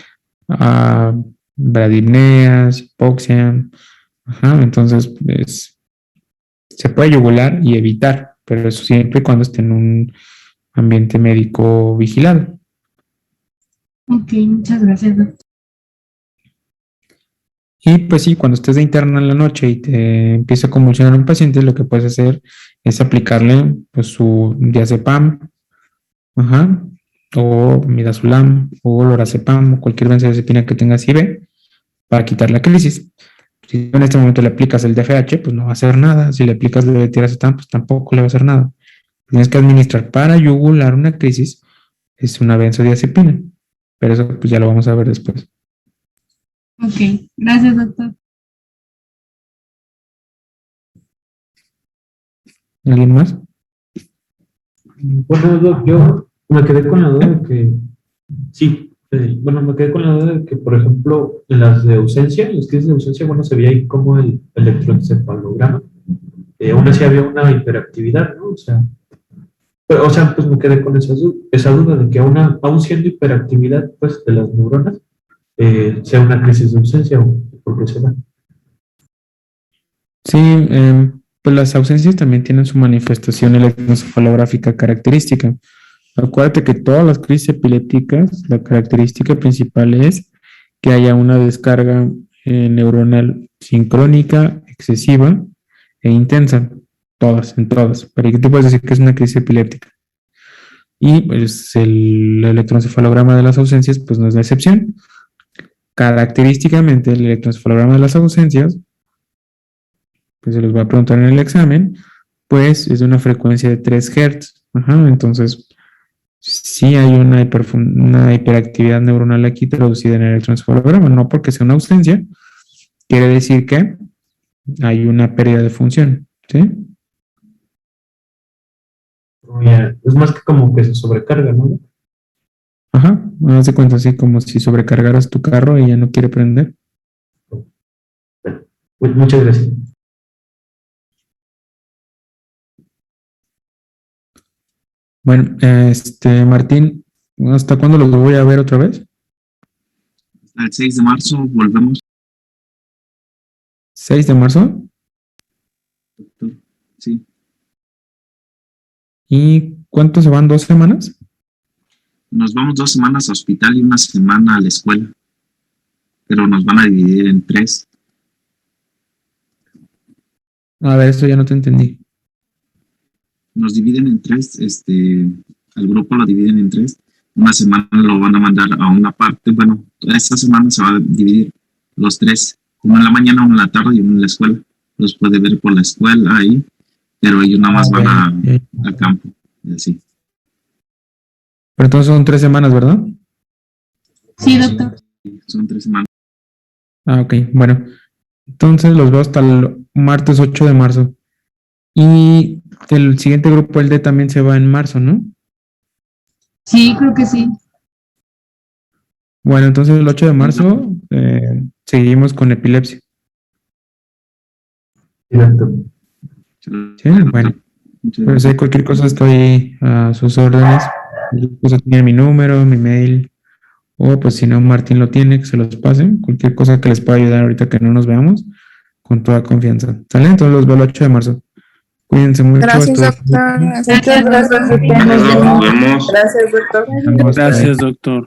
bradipneas, hipoxia. Entonces pues, se puede yugular y evitar, pero eso siempre y cuando esté en un ambiente médico vigilado. Ok, muchas gracias, doctor. Y pues sí, cuando estés de interna en la noche y te empieza a convulsionar un paciente, lo que puedes hacer es aplicarle pues su diazepam, o midazolam, o lorazepam, o cualquier benzodiazepina que tenga CIB para quitar la crisis. Si en este momento le aplicas el DFH, pues no va a hacer nada. Si le aplicas el tiracetam, pues tampoco le va a hacer nada. Tienes que administrar para yugular una crisis, es una benzodiazepina. Pero eso pues ya lo vamos a ver después. Ok, gracias, doctor. ¿Alguien más? Bueno, Doc, yo me quedé con la duda de que, sí, me quedé con la duda de que, por ejemplo, en las de ausencia, en las crisis de ausencia, bueno, se veía ahí como el electroencefalograma, aún así había una hiperactividad, ¿no? Pues me quedé con esa duda de que aún siendo hiperactividad, pues, de las neuronas, sea una crisis de ausencia o por qué se da. Sí, pues las ausencias también tienen su manifestación electroencefalográfica característica. Acuérdate que todas las crisis epilépticas, la característica principal es que haya una descarga neuronal sincrónica, excesiva e intensa. En todas. Pero ¿qué te puedes decir que es una crisis epiléptica? Y pues el electroencefalograma de las ausencias pues no es la excepción. Característicamente el electroencefalograma de las ausencias, pues se les va a preguntar en el examen, pues es de una frecuencia de 3 Hz. Entonces, sí hay una hiperactividad neuronal aquí traducida en el electroencefalograma, no porque sea una ausencia, quiere decir que hay una pérdida de función, ¿sí? Es más que como que se sobrecarga, ¿no? Haz de cuenta así como si sobrecargaras tu carro y ya no quiere prender. Pues muchas gracias. Bueno, Martín, ¿hasta cuándo los voy a ver otra vez? El 6 de marzo volvemos. ¿6 de marzo? Sí. ¿Y cuánto se van? ¿2 semanas? Nos vamos 2 semanas a hospital y 1 semana a la escuela. Pero nos van a dividir en 3. A ver, eso ya no te entendí. Nos dividen en tres, al grupo lo dividen en tres. Una semana lo van a mandar a una parte, bueno, esta semana se va a dividir los tres, uno en la mañana, uno en la tarde y uno en la escuela. Los puede ver por la escuela ahí, pero ellos nada más van al campo, y así. Pero entonces son 3 semanas, ¿verdad? Sí, doctor. Son 3 semanas. Ah, ok, bueno. Entonces los veo hasta el martes 8 de marzo. Y el siguiente grupo, el D, también se va en marzo, ¿no? Sí, creo que sí. Bueno, entonces el 8 de marzo seguimos con epilepsia. Sí, doctor. Sí, bueno. Pues si cualquier cosa estoy a sus órdenes. Cualquier cosa tiene mi número, mi mail. O pues si no, Martín lo tiene, que se los pase. Cualquier cosa que les pueda ayudar ahorita que no nos veamos, con toda confianza. ¿Sale? Entonces los veo el 8 de marzo. Cuídense mucho. Gracias, Esto- doctor. Muchas gracias, doctor. Nos vemos. Gracias, doctor. Nos vemos. Gracias, doctor.